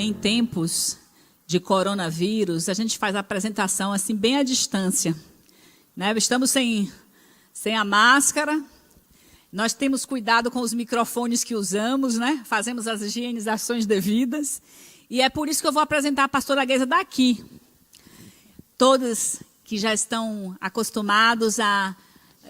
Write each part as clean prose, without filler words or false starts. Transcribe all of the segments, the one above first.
em tempos de coronavírus, a gente faz a apresentação assim bem à distância, né? Estamos sem a máscara, nós temos cuidado com os microfones que usamos, né? Fazemos as higienizações devidas, e é por isso que eu vou apresentar a pastora Geisa daqui. Todos que já estão acostumados a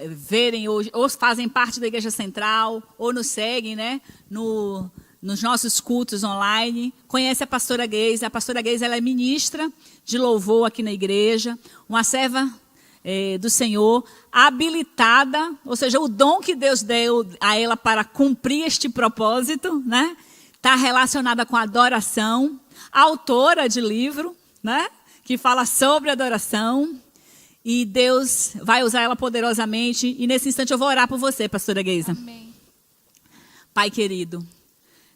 verem, ou fazem parte da Igreja Central, ou nos seguem, né? Nos nossos cultos online, conhece a pastora Geisa. A pastora Geisa, ela é ministra de louvor aqui na igreja, uma serva do Senhor, habilitada, ou seja, o dom que Deus deu a ela para cumprir este propósito, né? Está relacionada com a adoração, autora de livro, né? Que fala sobre adoração, e Deus vai usar ela poderosamente, e nesse instante eu vou orar por você, pastora Geisa. Amém. Pai querido,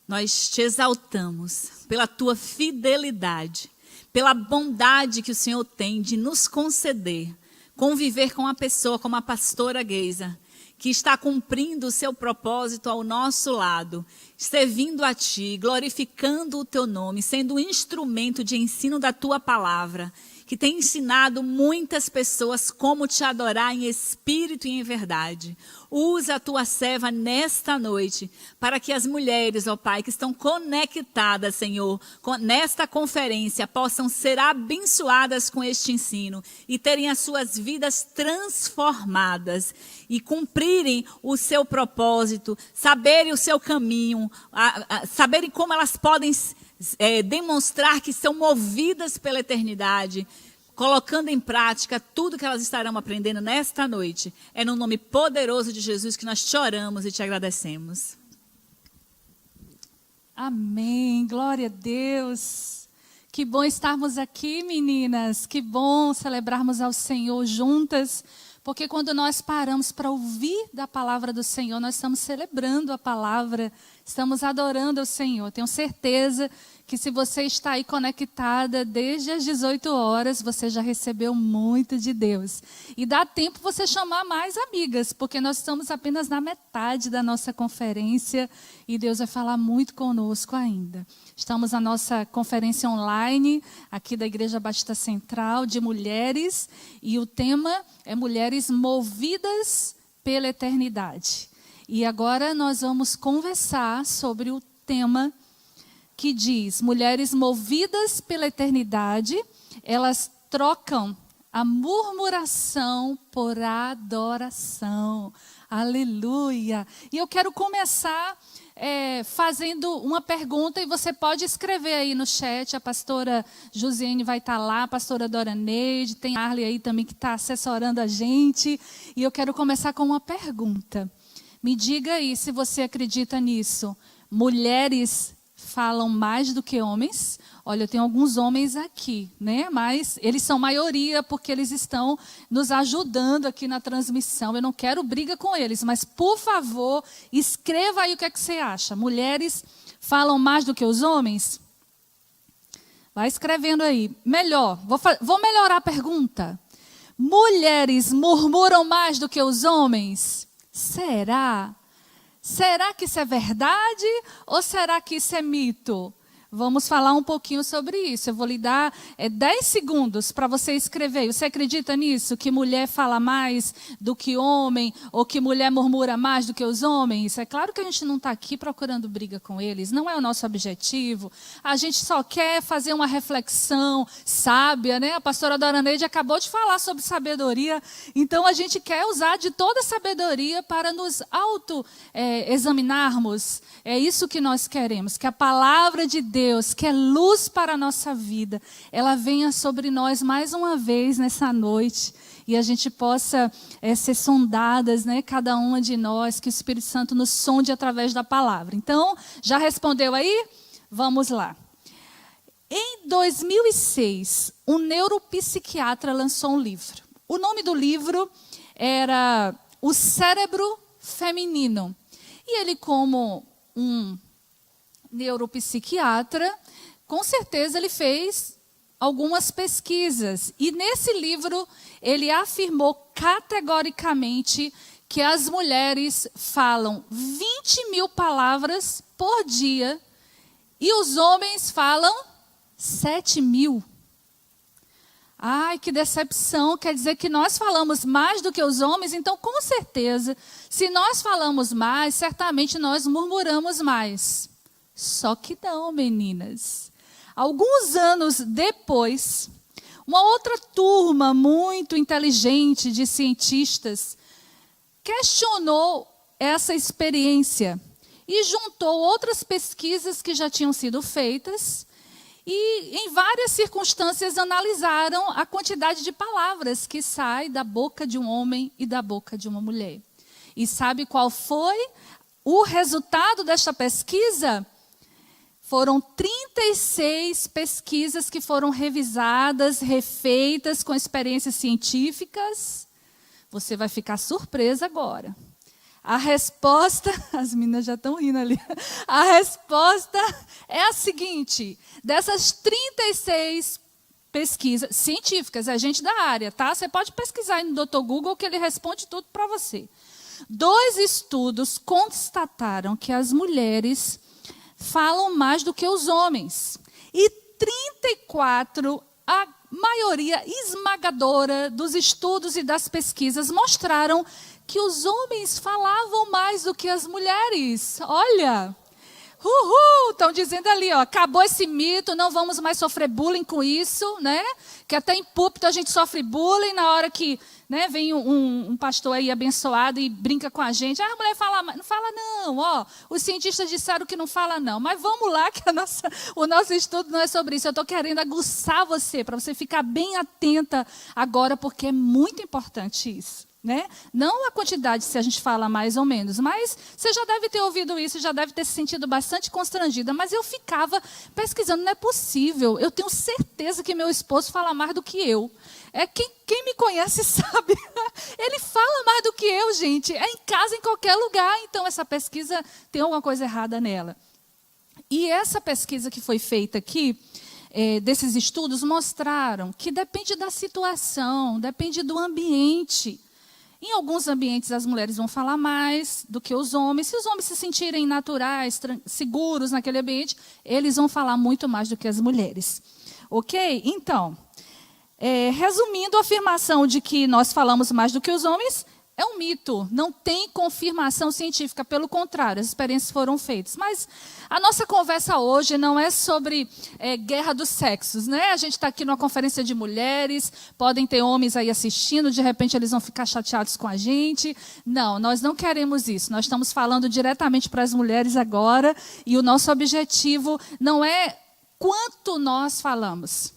nós te exaltamos pela tua fidelidade, pela bondade que o Senhor tem de nos conceder, conviver com uma pessoa como a pastora Geisa, que está cumprindo o seu propósito ao nosso lado, servindo a ti, glorificando o teu nome, sendo um instrumento de ensino da tua palavra, que tem ensinado muitas pessoas como te adorar em espírito e em verdade. Usa a tua serva nesta noite, para que as mulheres, ó Pai, que estão conectadas, Senhor, nesta conferência, possam ser abençoadas com este ensino e terem as suas vidas transformadas e cumprirem o seu propósito, saberem o seu caminho, saberem como elas podem demonstrar que são movidas pela eternidade, colocando em prática tudo que elas estarão aprendendo nesta noite. É no nome poderoso de Jesus que nós te oramos e te agradecemos. Amém, glória a Deus. Que bom estarmos aqui, meninas. Que bom celebrarmos ao Senhor juntas. Porque quando nós paramos para ouvir da palavra do Senhor, nós estamos celebrando a palavra, estamos adorando ao Senhor. Tenho certeza que se você está aí conectada desde as 18 horas, você já recebeu muito de Deus. E dá tempo você chamar mais amigas, porque nós estamos apenas na metade da nossa conferência e Deus vai falar muito conosco ainda. Estamos na nossa conferência online, aqui da Igreja Batista Central, de mulheres, e o tema é Mulheres Movidas pela Eternidade. E agora nós vamos conversar sobre o tema que diz: mulheres movidas pela eternidade, elas trocam a murmuração por adoração. Aleluia! E eu quero começar fazendo uma pergunta, e você pode escrever aí no chat. A pastora Josiane vai estar lá, a pastora Dora Neide, tem a Arley aí também que está assessorando a gente. E eu quero começar com uma pergunta. Me diga aí se você acredita nisso. Mulheres falam mais do que homens? Olha, eu tenho alguns homens aqui, né? Mas eles são maioria porque eles estão nos ajudando aqui na transmissão. Eu não quero briga com eles, mas por favor, escreva aí o que é que você acha. Mulheres falam mais do que os homens? Vai escrevendo aí. Melhor, vou melhorar a pergunta. Mulheres murmuram mais do que os homens? Será? Será que isso é verdade ou será que isso é mito? Vamos falar um pouquinho sobre isso. Eu vou lhe dar 10 segundos para você escrever. Você acredita nisso? Que mulher fala mais do que homem? Ou que mulher murmura mais do que os homens? É claro que a gente não está aqui procurando briga com eles. Não é o nosso objetivo. A gente só quer fazer uma reflexão sábia, né? A pastora Dora Neide acabou de falar sobre sabedoria. Então, a gente quer usar de toda a sabedoria para nos auto-examinarmos. É isso que nós queremos. Que a palavra de Deus, que é luz para a nossa vida, ela venha sobre nós mais uma vez nessa noite e a gente possa ser sondadas, né, cada uma de nós, que o Espírito Santo nos sonde através da palavra. Então, já respondeu aí? Vamos lá. Em 2006, um neuropsiquiatra lançou um livro. O nome do livro era O Cérebro Feminino. E ele, como um neuropsiquiatra, com certeza ele fez algumas pesquisas. E nesse livro ele afirmou categoricamente que as mulheres falam 20 mil palavras por dia e os homens falam 7.000. Ai, que decepção, quer dizer que nós falamos mais do que os homens, então com certeza, se nós falamos mais, certamente nós murmuramos mais. Só que não, meninas. Alguns anos depois, uma outra turma muito inteligente de cientistas questionou essa experiência e juntou outras pesquisas que já tinham sido feitas e, em várias circunstâncias, analisaram a quantidade de palavras que sai da boca de um homem e da boca de uma mulher. E sabe qual foi o resultado desta pesquisa? Foram 36 pesquisas que foram revisadas, refeitas com experiências científicas. Você vai ficar surpresa agora. A resposta, as meninas já estão rindo ali. A resposta é a seguinte: dessas 36 pesquisas científicas, é gente da área, tá? Você pode pesquisar aí no Dr. Google que ele responde tudo para você. 2 estudos constataram que as mulheres falam mais do que os homens. E 34, a maioria esmagadora dos estudos e das pesquisas mostraram que os homens falavam mais do que as mulheres. Olha, estão dizendo ali, ó, acabou esse mito, não vamos mais sofrer bullying com isso, né? Que até em púlpito a gente sofre bullying na hora que, né, vem um pastor aí abençoado e brinca com a gente. Ah, a mulher fala, não fala não, ó, os cientistas disseram que não fala não. Mas vamos lá, que o nosso estudo não é sobre isso. Eu estou querendo aguçar você, para você ficar bem atenta agora, porque é muito importante isso. Né? Não a quantidade, se a gente fala mais ou menos, mas você já deve ter ouvido isso, já deve ter se sentido bastante constrangida, mas eu ficava pesquisando, não é possível, eu tenho certeza que meu esposo fala mais do que eu. Quem me conhece sabe, ele fala mais do que eu, gente, é em casa, em qualquer lugar, então essa pesquisa tem alguma coisa errada nela. E essa pesquisa que foi feita aqui, desses estudos, mostraram que depende da situação, depende do ambiente. Em alguns ambientes, as mulheres vão falar mais do que os homens. Se os homens se sentirem naturais, seguros naquele ambiente, eles vão falar muito mais do que as mulheres. Ok? Então, resumindo, a afirmação de que nós falamos mais do que os homens é um mito. Não tem confirmação científica. Pelo contrário, as experiências foram feitas. Mas a nossa conversa hoje não é sobre guerra dos sexos, né? A gente está aqui numa conferência de mulheres, podem ter homens aí assistindo, de repente eles vão ficar chateados com a gente. Não, nós não queremos isso. Nós estamos falando diretamente para as mulheres agora, e o nosso objetivo não é quanto nós falamos,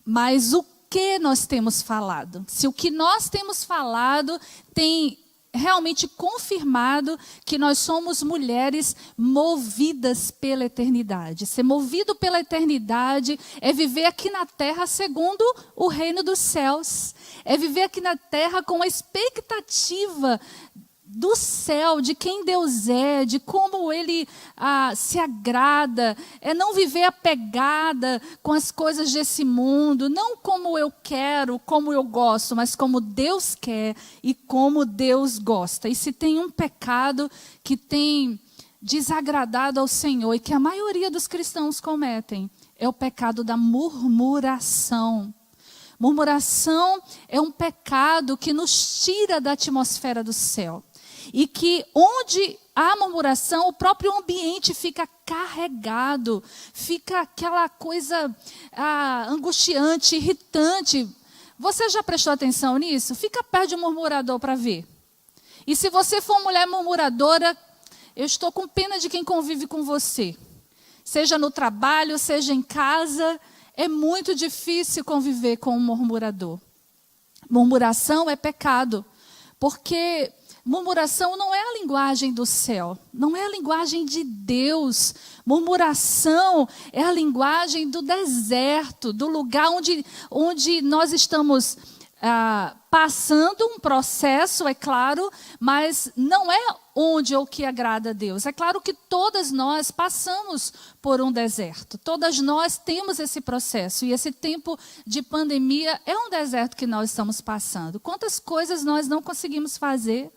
mas o que nós temos falado. Se o que nós temos falado tem realmente confirmado que nós somos mulheres movidas pela eternidade. Ser movido pela eternidade é viver aqui na terra segundo o reino dos céus. É viver aqui na terra com a expectativa do céu, de quem Deus é, de como Ele se agrada. É não viver apegada com as coisas desse mundo, não como eu quero, como eu gosto, mas como Deus quer e como Deus gosta. E se tem um pecado que tem desagradado ao Senhor e que a maioria dos cristãos cometem, é o pecado da murmuração. Murmuração é um pecado que nos tira da atmosfera do céu. E que onde há murmuração, o próprio ambiente fica carregado, fica aquela coisa angustiante, irritante. Você já prestou atenção nisso? Fica perto de um murmurador para ver. E se você for mulher murmuradora, eu estou com pena de quem convive com você. Seja no trabalho, seja em casa, é muito difícil conviver com um murmurador. Murmuração é pecado, porque murmuração não é a linguagem do céu, não é a linguagem de Deus. Murmuração é a linguagem do deserto, do lugar onde nós estamos passando um processo, é claro, mas não é onde ou que agrada a Deus. É claro que todas nós passamos por um deserto, todas nós temos esse processo, e esse tempo de pandemia é um deserto que nós estamos passando. Quantas coisas nós não conseguimos fazer,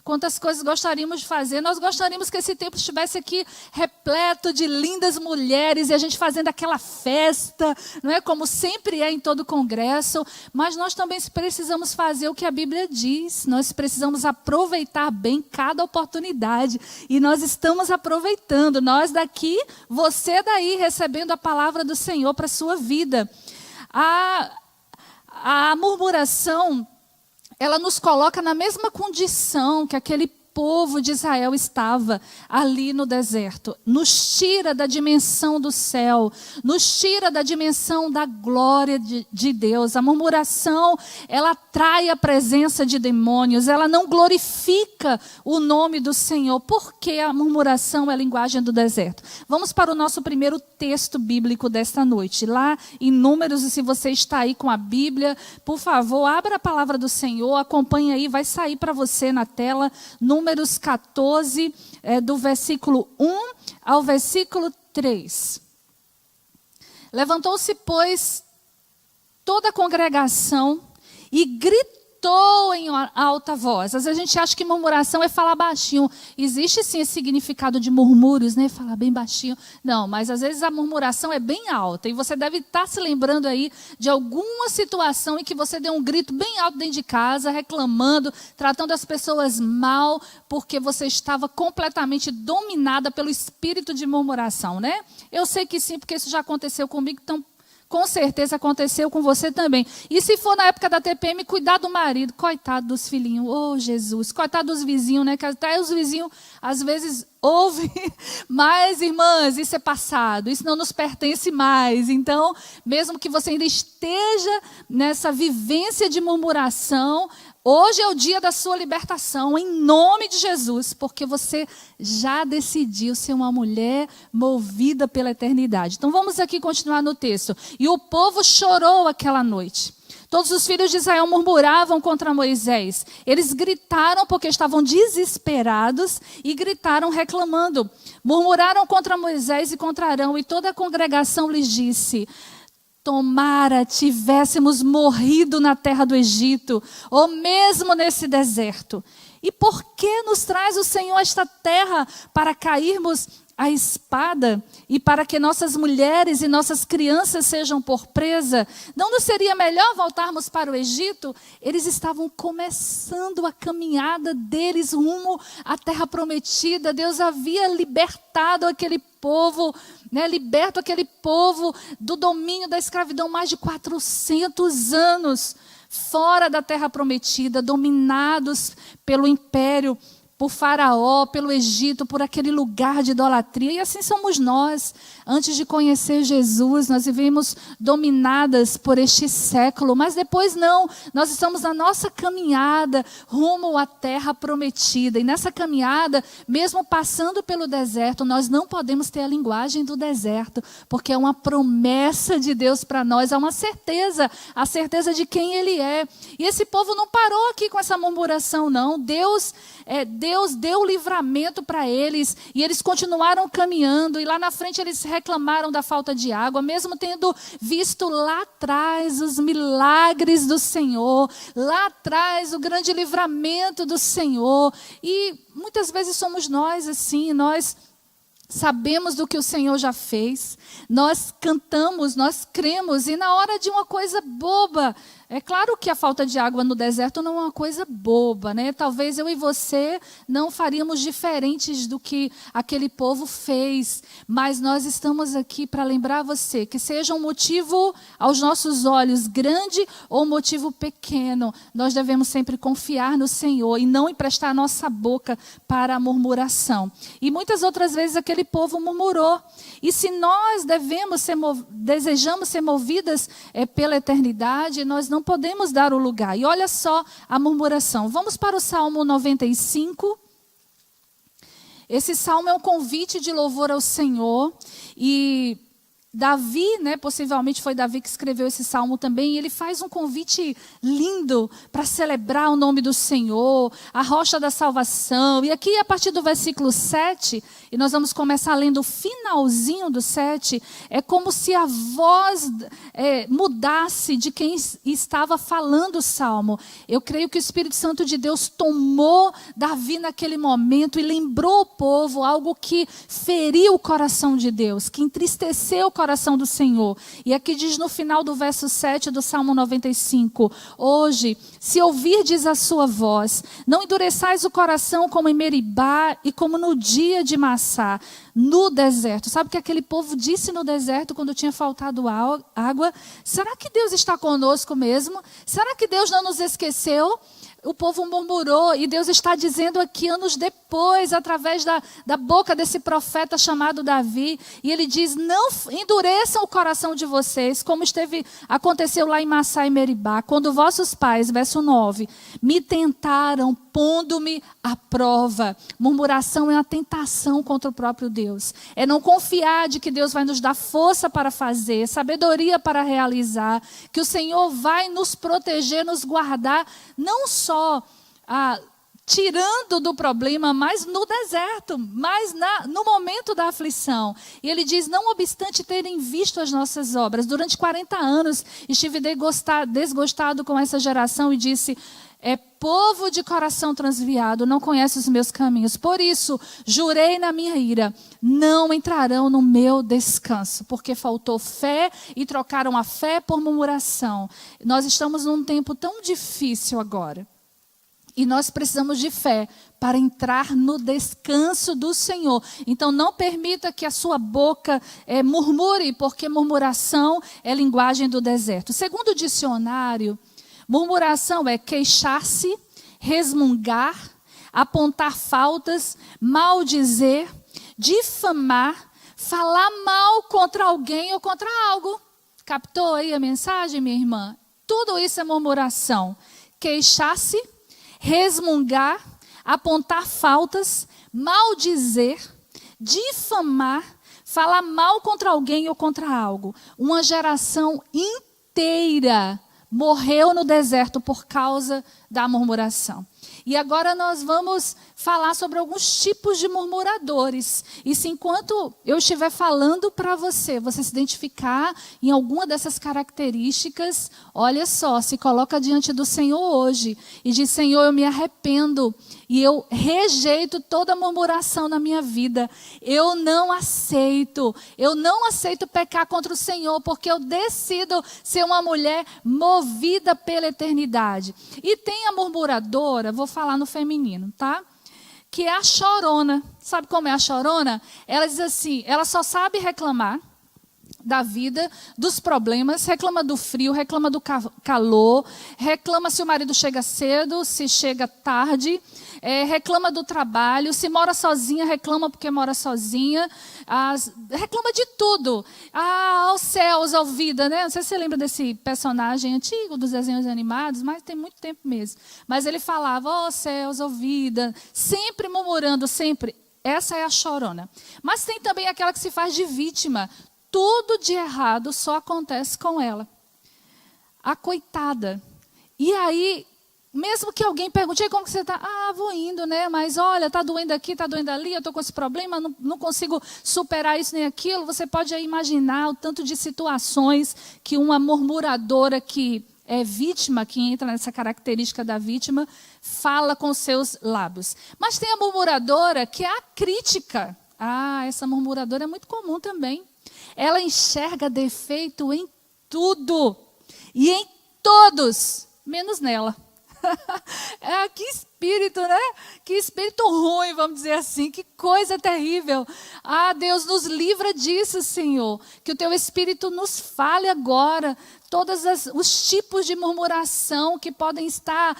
quantas coisas gostaríamos de fazer. Nós gostaríamos que esse templo estivesse aqui repleto de lindas mulheres e a gente fazendo aquela festa, não é? Como sempre é em todo congresso. Mas nós também precisamos fazer o que a Bíblia diz. Nós precisamos aproveitar bem cada oportunidade. E nós estamos aproveitando. Nós daqui, você daí, recebendo a palavra do Senhor para a sua vida. A murmuração, ela nos coloca na mesma condição que aquele povo de Israel estava ali no deserto. Nos tira da dimensão do céu, nos tira da dimensão da glória de Deus. A murmuração, ela atrai a presença de demônios, ela não glorifica o nome do Senhor. Por que a murmuração é a linguagem do deserto? Vamos para o nosso primeiro texto bíblico desta noite. Lá em Números, e se você está aí com a Bíblia, por favor, abra a palavra do Senhor, acompanhe aí, vai sair para você na tela, Números 14, do versículo 1 ao versículo 3. Levantou-se, pois, toda a congregação e gritou em alta voz. Às vezes a gente acha que murmuração é falar baixinho. Existe sim esse significado de murmúrios, né? Falar bem baixinho. Não, mas às vezes a murmuração é bem alta. E você deve estar se lembrando aí de alguma situação em que você deu um grito bem alto dentro de casa, reclamando, tratando as pessoas mal, porque você estava completamente dominada pelo espírito de murmuração, né? Eu sei que sim, porque isso já aconteceu comigo, então com certeza aconteceu com você também. E se for na época da TPM, cuidar do marido. Coitado dos filhinhos. Oh, Jesus. Coitado dos vizinhos, né? Que até os vizinhos, às vezes, ouvem. Mas, irmãs, isso é passado. Isso não nos pertence mais. Então, mesmo que você ainda esteja nessa vivência de murmuração, hoje é o dia da sua libertação, em nome de Jesus, porque você já decidiu ser uma mulher movida pela eternidade. Então vamos aqui continuar no texto. E o povo chorou aquela noite. Todos os filhos de Israel murmuravam contra Moisés. Eles gritaram porque estavam desesperados e gritaram reclamando. Murmuraram contra Moisés e contra Arão, e toda a congregação lhes disse: tomara tivéssemos morrido na terra do Egito, ou mesmo nesse deserto. E por que nos traz o Senhor esta terra para cairmos à espada e para que nossas mulheres e nossas crianças sejam por presa? Não nos seria melhor voltarmos para o Egito? Eles estavam começando a caminhada deles rumo à terra prometida. Deus havia libertado aquele povo, né, liberto aquele povo do domínio da escravidão, mais de 400 anos fora da terra prometida, dominados pelo império, por Faraó, pelo Egito, por aquele lugar de idolatria. E assim somos nós. Antes de conhecer Jesus, nós vivemos dominadas por este século. Mas depois não. Nós estamos na nossa caminhada rumo à terra prometida. E nessa caminhada, mesmo passando pelo deserto, nós não podemos ter a linguagem do deserto. Porque é uma promessa de Deus para nós. É uma certeza. A certeza de quem Ele é. E esse povo não parou aqui com essa murmuração, não. Deus deu livramento para eles, e eles continuaram caminhando, e lá na frente eles reclamaram da falta de água, mesmo tendo visto lá atrás os milagres do Senhor, lá atrás o grande livramento do Senhor. E muitas vezes somos nós assim, nós sabemos do que o Senhor já fez, nós cantamos, nós cremos, e na hora de uma coisa boba, é claro que a falta de água no deserto não é uma coisa boba, né? Talvez eu e você não faríamos diferentes do que aquele povo fez, mas nós estamos aqui para lembrar você que seja um motivo aos nossos olhos grande ou um motivo pequeno, nós devemos sempre confiar no Senhor e não emprestar nossa boca para a murmuração. E muitas outras vezes aquele povo murmurou. E se nós desejamos ser movidas pela eternidade, nós não podemos dar o lugar. E olha só a murmuração. Vamos para o Salmo 95. Esse salmo é um convite de louvor ao Senhor. E Davi, né, possivelmente foi Davi que escreveu esse salmo também, e ele faz um convite lindo para celebrar o nome do Senhor, a rocha da salvação. E aqui, a partir do versículo 7, e nós vamos começar lendo o finalzinho do 7, é como se a voz mudasse de quem estava falando o salmo. Eu creio que o Espírito Santo de Deus tomou Davi naquele momento e lembrou o povo algo que feriu o coração de Deus, que entristeceu o coração do Senhor. E aqui diz no final do verso 7 do Salmo 95, hoje, se ouvirdes a sua voz, não endureçais o coração como em Meribá e como no dia de Massá, no deserto. Sabe o que aquele povo disse no deserto quando tinha faltado água? Será que Deus está conosco mesmo? Será que Deus não nos esqueceu? O povo murmurou, e Deus está dizendo aqui, anos depois, através da boca desse profeta chamado Davi, e ele diz, não endureçam o coração de vocês, como aconteceu lá em Massá e Meribá, quando vossos pais, verso 9, me tentaram, pondo-me à prova. Murmuração é uma tentação contra o próprio Deus. É não confiar de que Deus vai nos dar força para fazer, sabedoria para realizar, que o Senhor vai nos proteger, nos guardar, não só tirando do problema, mas no deserto, mas no momento da aflição. E ele diz, não obstante terem visto as nossas obras, durante 40 anos estive desgostado com essa geração e disse, povo de coração transviado, não conhece os meus caminhos. Por isso, jurei na minha ira, não entrarão no meu descanso, porque faltou fé e trocaram a fé por murmuração. Nós estamos num tempo tão difícil agora. E nós precisamos de fé para entrar no descanso do Senhor. Então, não permita que a sua boca murmure, porque murmuração é linguagem do deserto. Segundo o dicionário, murmuração é queixar-se, resmungar, apontar faltas, maldizer, difamar, falar mal contra alguém ou contra algo. Captou aí a mensagem, minha irmã? Tudo isso é murmuração. Queixar-se, resmungar, apontar faltas, maldizer, difamar, falar mal contra alguém ou contra algo. Uma geração inteira morreu no deserto por causa da murmuração. E agora nós vamos falar sobre alguns tipos de murmuradores. E se enquanto eu estiver falando para você se identificar em alguma dessas características, olha só, se coloca diante do Senhor hoje e diz, Senhor, eu me arrependo e eu rejeito toda murmuração na minha vida. Eu não aceito pecar contra o Senhor, porque eu decido ser uma mulher movida pela eternidade. E tem a murmuradora, vou falar no feminino, tá? Que é a chorona. Sabe como é a chorona? Ela diz assim, ela só sabe reclamar da vida, dos problemas, reclama do frio, reclama do calor, reclama se o marido chega cedo, se chega tarde, reclama do trabalho, se mora sozinha, reclama porque mora sozinha, reclama de tudo. Aos céus, ao vida, né? Não sei se você lembra desse personagem antigo dos desenhos animados, mas tem muito tempo mesmo. Mas ele falava, ó céus, ó vida, sempre murmurando, sempre. Essa é a chorona. Mas tem também aquela que se faz de vítima. Tudo de errado só acontece com ela. A coitada. E aí, mesmo que alguém pergunte, como que você está? Vou indo, né? Mas olha, está doendo aqui, está doendo ali, eu estou com esse problema, não consigo superar isso nem aquilo. Você pode aí imaginar o tanto de situações que uma murmuradora que é vítima, que entra nessa característica da vítima, fala com seus lábios. Mas tem a murmuradora que é a crítica. Essa murmuradora é muito comum também. Ela enxerga defeito em tudo e em todos, menos nela. Que espírito, né? Que espírito ruim, vamos dizer assim. Que coisa terrível. Deus nos livra disso, Senhor. Que o teu Espírito nos fale agora todos os tipos de murmuração que podem estar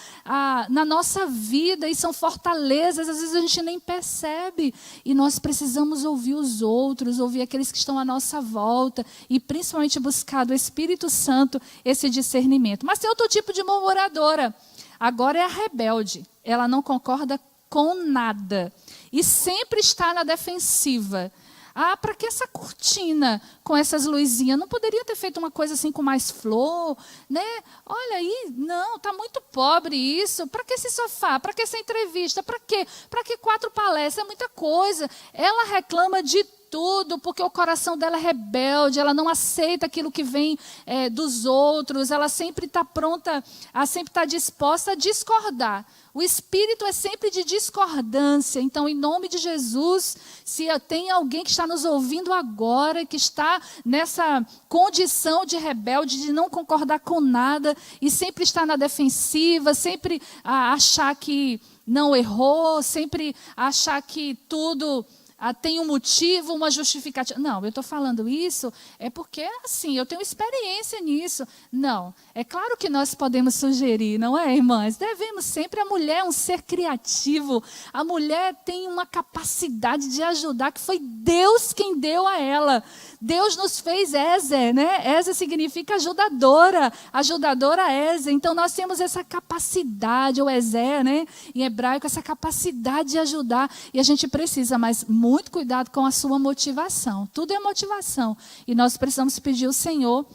na nossa vida e são fortalezas, às vezes a gente nem percebe. E nós precisamos ouvir os outros, ouvir aqueles que estão à nossa volta e principalmente buscar do Espírito Santo esse discernimento. Mas tem outro tipo de murmuradora. Agora é a rebelde. Ela não concorda com nada e sempre está na defensiva. Para que essa cortina com essas luzinhas? Não poderia ter feito uma coisa assim com mais flor, né? Olha aí, não, está muito pobre isso. Para que esse sofá? Para que essa entrevista? Para quê? Para que 4 palestras? É muita coisa. Ela reclama de tudo, porque o coração dela é rebelde, ela não aceita aquilo que vem dos outros, ela sempre está pronta, ela sempre está disposta a discordar. O espírito é sempre de discordância. Então, em nome de Jesus, se tem alguém que está nos ouvindo agora, que está nessa condição de rebelde, de não concordar com nada, e sempre está na defensiva, sempre achar que não errou, sempre achar que tudo tem um motivo, uma justificativa. Não, eu estou falando isso porque, assim, eu tenho experiência nisso. Não, é claro que nós podemos sugerir, não é, irmãs? Devemos sempre. A mulher é um ser criativo. A mulher tem uma capacidade de ajudar, que foi Deus quem deu a ela. Deus nos fez Ezer, né? Ezer significa ajudadora. Ajudadora Ezer. Então, nós temos essa capacidade, ou Ezer, né? Em hebraico, essa capacidade de ajudar. E a gente precisa, mas muito cuidado com a sua motivação. Tudo é motivação. E nós precisamos pedir ao Senhor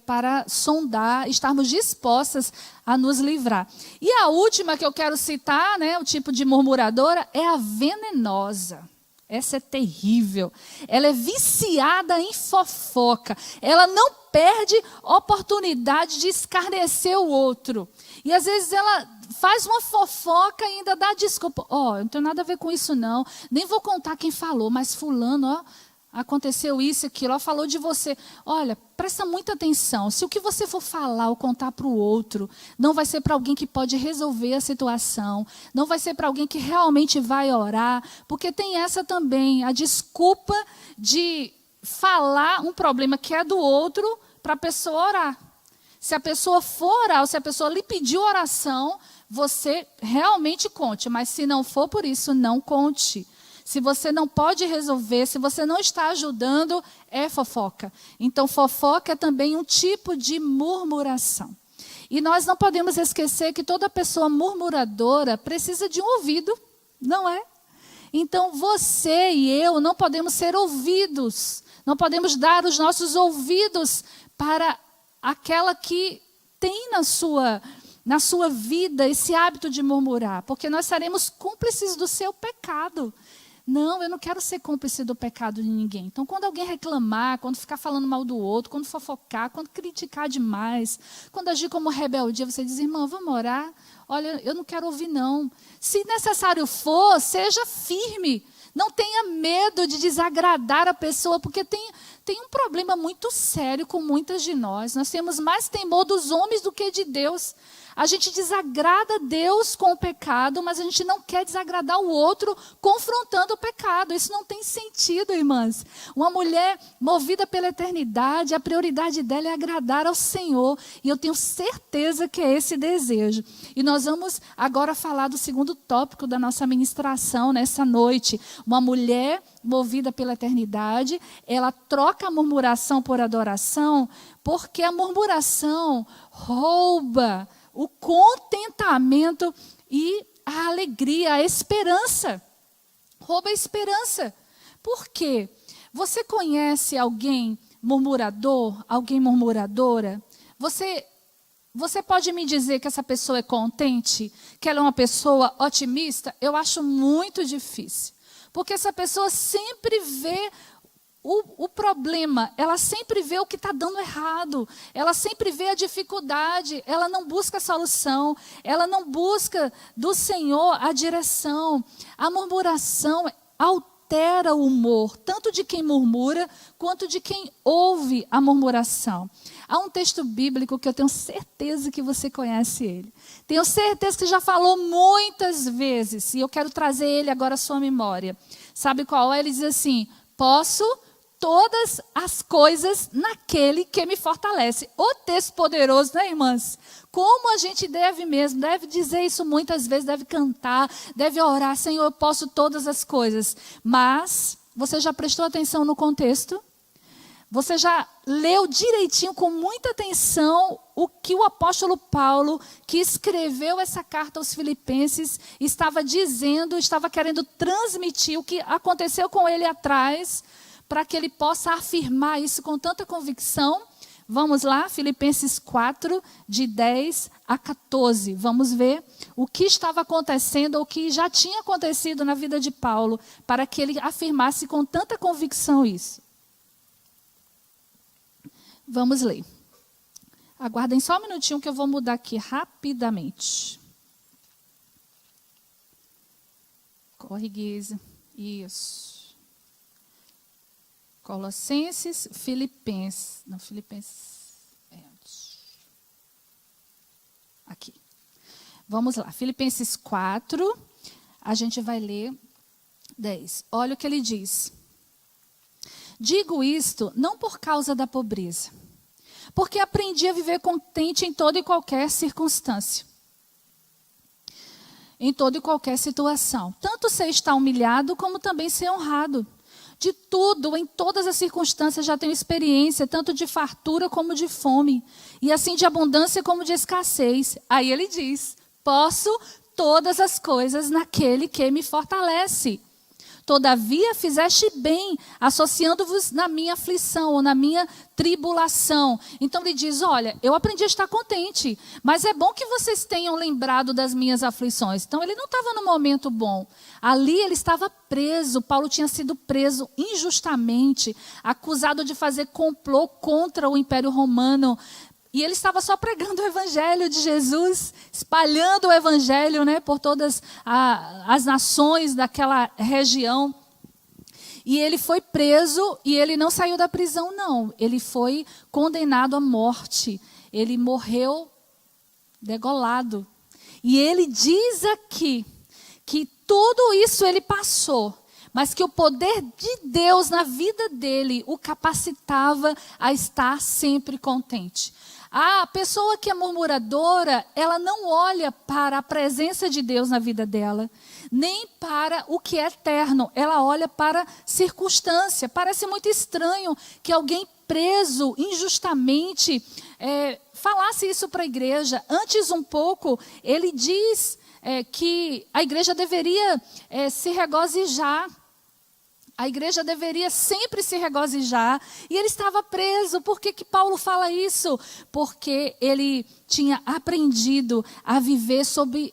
para sondar, estarmos dispostas a nos livrar. E a última que eu quero citar, né, o tipo de murmuradora, é a venenosa. Essa é terrível. Ela é viciada em fofoca. Ela não perde oportunidade de escarnecer o outro. E às vezes ela faz uma fofoca e ainda dá desculpa. Eu não tenho nada a ver com isso não. Nem vou contar quem falou, mas fulano, aconteceu isso, aquilo, falou de você. Olha, presta muita atenção. Se o que você for falar ou contar para o outro, não vai ser para alguém que pode resolver a situação, não vai ser para alguém que realmente vai orar, porque tem essa também, a desculpa de falar um problema que é do outro para a pessoa orar. Se a pessoa for orar, ou se a pessoa lhe pediu oração, você realmente conte, mas se não for por isso, não conte. Se você não pode resolver, se você não está ajudando, é fofoca. Então, fofoca é também um tipo de murmuração. E nós não podemos esquecer que toda pessoa murmuradora precisa de um ouvido, não é? Então, você e eu não podemos ser ouvidos, não podemos dar os nossos ouvidos para aquela que tem na sua vida esse hábito de murmurar, porque nós seremos cúmplices do seu pecado. Não, eu não quero ser cúmplice do pecado de ninguém. Então, quando alguém reclamar, quando ficar falando mal do outro, quando fofocar, quando criticar demais, quando agir como rebeldia, você diz, irmão, vamos orar? Olha, eu não quero ouvir não. Se necessário for, seja firme. Não tenha medo de desagradar a pessoa, porque tem um problema muito sério com muitas de nós. Nós temos mais temor dos homens do que de Deus. A gente desagrada Deus com o pecado, mas a gente não quer desagradar o outro confrontando o pecado. Isso não tem sentido, irmãs. Uma mulher movida pela eternidade, a prioridade dela é agradar ao Senhor. E eu tenho certeza que é esse desejo. E nós vamos agora falar do segundo tópico da nossa ministração nessa noite. Uma mulher movida pela eternidade, ela troca a murmuração por adoração, porque a murmuração rouba o contentamento e a alegria, a esperança. Rouba a esperança. Por quê? Você conhece alguém murmurador, alguém murmuradora? Você pode me dizer que essa pessoa é contente? Que ela é uma pessoa otimista? Eu acho muito difícil. Porque essa pessoa sempre vê o problema, ela sempre vê o que está dando errado, ela sempre vê a dificuldade, ela não busca a solução, ela não busca do Senhor a direção. A murmuração altera o humor, tanto de quem murmura, quanto de quem ouve a murmuração. Há um texto bíblico que eu tenho certeza que você conhece ele. Tenho certeza que já falou muitas vezes, e eu quero trazer ele agora à sua memória. Sabe qual é? Ele diz assim, posso todas as coisas naquele que me fortalece. O texto poderoso, né, irmãs? Como a gente deve dizer isso muitas vezes, deve cantar, deve orar, Senhor, eu posso todas as coisas. Mas, você já prestou atenção no contexto? Você já leu direitinho, com muita atenção, o que o apóstolo Paulo, que escreveu essa carta aos Filipenses, estava dizendo, estava querendo transmitir o que aconteceu com ele atrás, para que ele possa afirmar isso com tanta convicção. Vamos lá, Filipenses 4, de 10 a 14. Vamos ver o que estava acontecendo, ou o que já tinha acontecido na vida de Paulo, para que ele afirmasse com tanta convicção isso. Vamos ler. Aguardem só um minutinho que eu vou mudar aqui rapidamente. Corre, Guise. Isso. Colossenses, Filipenses. Não, Filipenses. Aqui. Vamos lá. Filipenses 4. A gente vai ler 10. Olha o que ele diz. Digo isto não por causa da pobreza, porque aprendi a viver contente em toda e qualquer circunstância. Em toda e qualquer situação. Tanto sei estar humilhado, como também ser honrado. De tudo, em todas as circunstâncias, já tenho experiência, tanto de fartura como de fome. E assim de abundância como de escassez. Aí ele diz, posso todas as coisas naquele que me fortalece. Todavia fizeste bem, associando-vos na minha aflição ou na minha tribulação. Então ele diz, olha, eu aprendi a estar contente, mas é bom que vocês tenham lembrado das minhas aflições. Então ele não estava no momento bom. Ali ele estava preso, Paulo tinha sido preso injustamente, acusado de fazer complô contra o Império Romano. E ele estava só pregando o evangelho de Jesus, espalhando o evangelho, né, por todas as nações daquela região. E ele foi preso e ele não saiu da prisão, não. Ele foi condenado à morte. Ele morreu degolado. E ele diz aqui que tudo isso ele passou, mas que o poder de Deus na vida dele o capacitava a estar sempre contente. A pessoa que é murmuradora, ela não olha para a presença de Deus na vida dela, nem para o que é eterno. Ela olha para circunstância. Parece muito estranho que alguém preso injustamente falasse isso para a igreja. Antes um pouco, ele diz que a igreja deveria se regozijar. A igreja deveria sempre se regozijar. E ele estava preso. Por que Paulo fala isso? Porque ele tinha aprendido a viver sob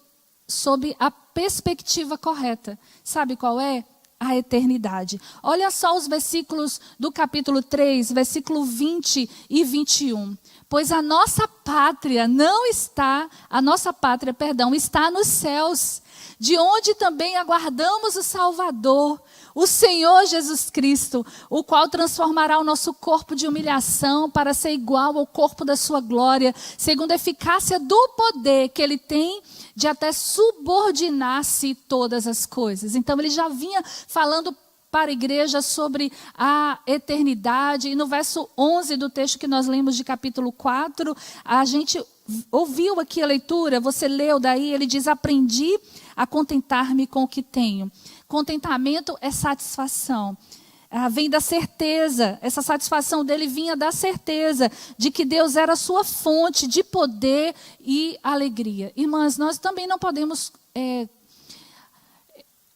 a perspectiva correta. Sabe qual é? A eternidade. Olha só os versículos do capítulo 3, versículo 20 e 21. Pois a nossa pátria está nos céus, de onde também aguardamos o Salvador, o Senhor Jesus Cristo, o qual transformará o nosso corpo de humilhação para ser igual ao corpo da sua glória, segundo a eficácia do poder que ele tem de até subordinar-se todas as coisas. Então ele já vinha falando para a igreja sobre a eternidade. E no verso 11 do texto que nós lemos de capítulo 4, a gente ouviu aqui a leitura, você leu daí, ele diz, aprendi a contentar-me com o que tenho. Contentamento é satisfação. Vem da certeza, essa satisfação dele vinha da certeza de que Deus era a sua fonte de poder e alegria. Irmãs, nós também não podemos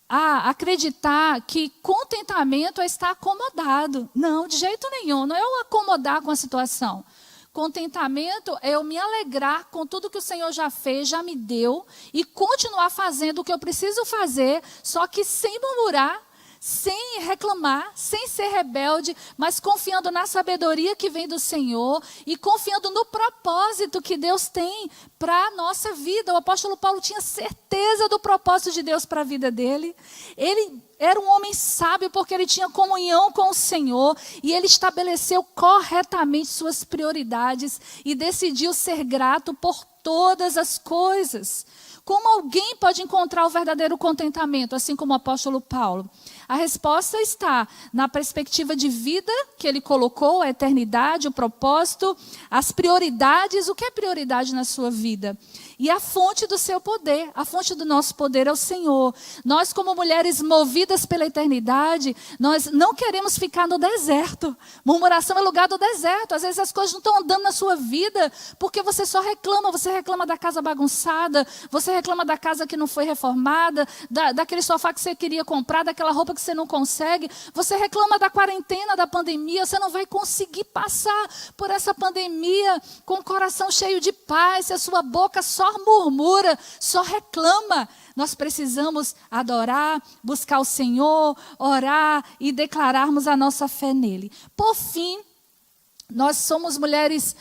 acreditar que contentamento é estar acomodado. Não, de jeito nenhum, não é eu acomodar com a situação. Contentamento é eu me alegrar com tudo que o Senhor já fez, já me deu, e continuar fazendo o que eu preciso fazer, só que sem murmurar, sem reclamar, sem ser rebelde, mas confiando na sabedoria que vem do Senhor e confiando no propósito que Deus tem para a nossa vida. O apóstolo Paulo tinha certeza do propósito de Deus para a vida dele. Ele era um homem sábio porque ele tinha comunhão com o Senhor e ele estabeleceu corretamente suas prioridades e decidiu ser grato por todas as coisas. Como alguém pode encontrar o verdadeiro contentamento, assim como o apóstolo Paulo? A resposta está na perspectiva de vida que ele colocou, a eternidade, o propósito, as prioridades. O que é prioridade na sua vida? e a fonte do seu poder, a fonte do nosso poder é o Senhor. Nós, como mulheres movidas pela eternidade, nós não queremos ficar no deserto. Murmuração é lugar do deserto. Às vezes as coisas não estão andando na sua vida porque você só reclama. Você reclama da casa bagunçada, você reclama da casa que não foi reformada, daquele sofá que você queria comprar, daquela roupa que você não consegue. Você reclama da quarentena, da pandemia. Você não vai conseguir passar por essa pandemia com o coração cheio de paz, se a sua boca só murmura, só reclama. Nós precisamos adorar, buscar o Senhor, orar e declararmos a nossa fé nele. Por fim, nós somos mulheres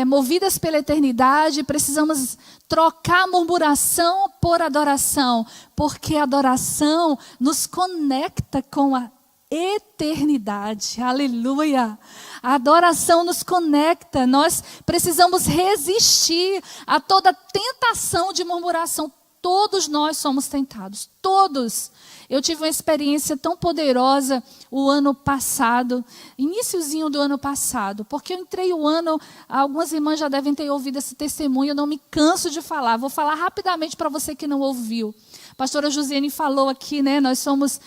movidas pela eternidade, precisamos trocar murmuração por adoração, porque a adoração nos conecta com a eternidade. Aleluia! A adoração nos conecta. Nós precisamos resistir a toda tentação de murmuração. Todos nós somos tentados, todos. Eu tive uma experiência tão poderosa o ano passado, iniciozinho do ano passado, porque eu entrei o ano, algumas irmãs já devem ter ouvido esse testemunho, eu não me canso de falar, vou falar rapidamente para você que não ouviu. A pastora Josiane falou aqui, né? Nós somos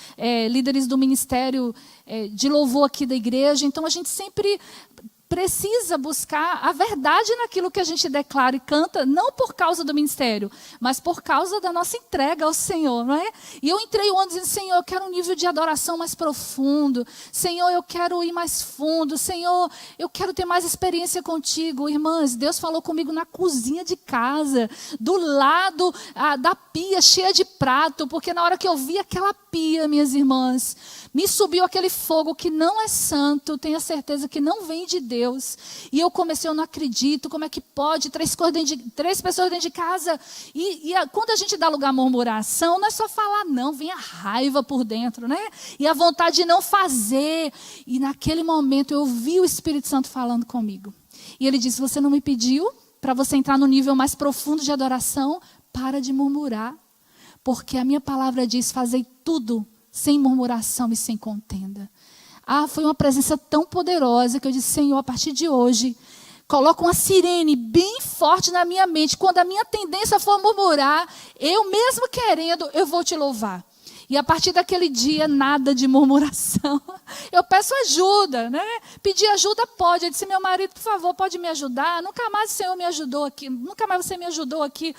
líderes do ministério de louvor aqui da igreja, então a gente sempre precisa buscar a verdade naquilo que a gente declara e canta, não por causa do ministério, mas por causa da nossa entrega ao Senhor, não é? E eu entrei o ano dizendo, Senhor, eu quero um nível de adoração mais profundo, Senhor, eu quero ir mais fundo, Senhor, eu quero ter mais experiência contigo. Irmãs, Deus falou comigo na cozinha de casa, do lado da pia cheia de prato, porque na hora que eu vi aquela pia, minhas irmãs, me subiu aquele fogo que não é santo, tenho a certeza que não vem de Deus. E eu comecei, eu não acredito, como é que pode, três pessoas dentro de casa. E quando a gente dá lugar à murmuração, não é só falar não, vem a raiva por dentro, né? E a vontade de não fazer. E naquele momento eu vi o Espírito Santo falando comigo. E ele disse, você não me pediu para você entrar no nível mais profundo de adoração? Para de murmurar. Porque a minha palavra diz, fazei tudo sem murmuração e sem contenda. Foi uma presença tão poderosa que eu disse, Senhor, a partir de hoje, coloca uma sirene bem forte na minha mente. Quando a minha tendência for murmurar, eu mesmo querendo, eu vou te louvar. E a partir daquele dia, nada de murmuração. Eu peço ajuda, né? Pedir ajuda pode. Eu disse, meu marido, por favor, pode me ajudar? Nunca mais o Senhor me ajudou aqui. Nunca mais você me ajudou aqui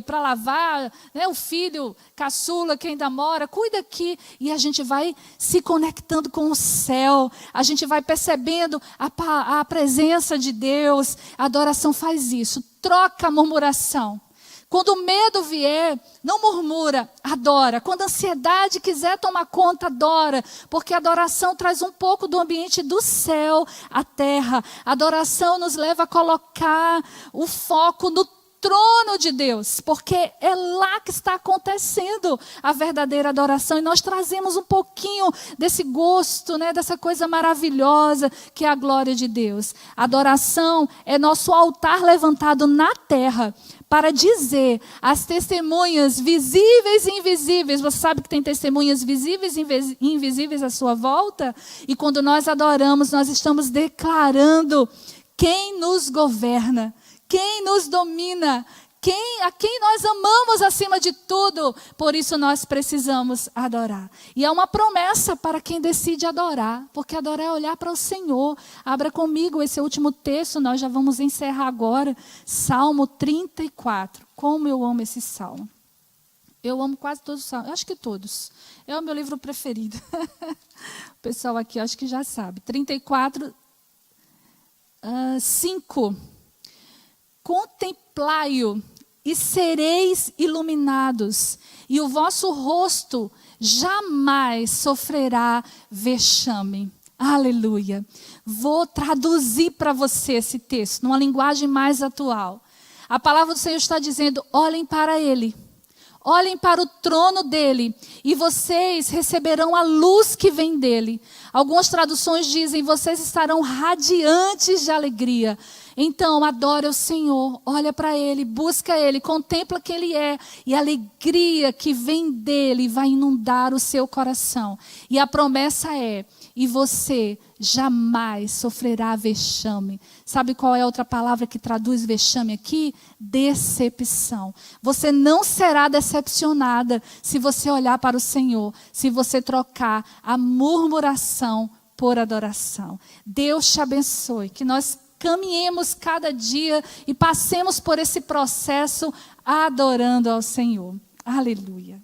para lavar. Né? O filho caçula que ainda mora, cuida aqui. E a gente vai se conectando com o céu. A gente vai percebendo a presença de Deus. A adoração faz isso. Troca a murmuração. Quando o medo vier, não murmura, adora. Quando a ansiedade quiser tomar conta, adora. Porque a adoração traz um pouco do ambiente do céu à terra. A adoração nos leva a colocar o foco no trono de Deus. Porque é lá que está acontecendo a verdadeira adoração. E nós trazemos um pouquinho desse gosto, né, dessa coisa maravilhosa que é a glória de Deus. A adoração é nosso altar levantado na terra para dizer às testemunhas visíveis e invisíveis. Você sabe que tem testemunhas visíveis e invisíveis à sua volta? E quando nós adoramos, nós estamos declarando quem nos governa, quem nos domina, a quem nós amamos acima de tudo. Por isso nós precisamos adorar. E há uma promessa para quem decide adorar, porque adorar é olhar para o Senhor. Abra comigo esse último texto, nós já vamos encerrar agora. Salmo 34. Como eu amo esse salmo. Eu amo quase todos os salmos, acho que todos. É o meu livro preferido. O pessoal aqui acho que já sabe. 34, 5. Contemplai-o e sereis iluminados, e o vosso rosto jamais sofrerá vexame. Aleluia. Vou traduzir para você esse texto, numa linguagem mais atual. A palavra do Senhor está dizendo, olhem para Ele. Olhem para o trono dele e vocês receberão a luz que vem dele. Algumas traduções dizem, vocês estarão radiantes de alegria. Então, adora o Senhor, olha para Ele, busca Ele, contempla quem Ele é. E a alegria que vem dEle vai inundar o seu coração. E a promessa é, e você jamais sofrerá vexame. Sabe qual é a outra palavra que traduz vexame aqui? Decepção. Você não será decepcionada se você olhar para o Senhor, se você trocar a murmuração por adoração. Deus te abençoe, que nós caminhemos cada dia e passemos por esse processo adorando ao Senhor. Aleluia.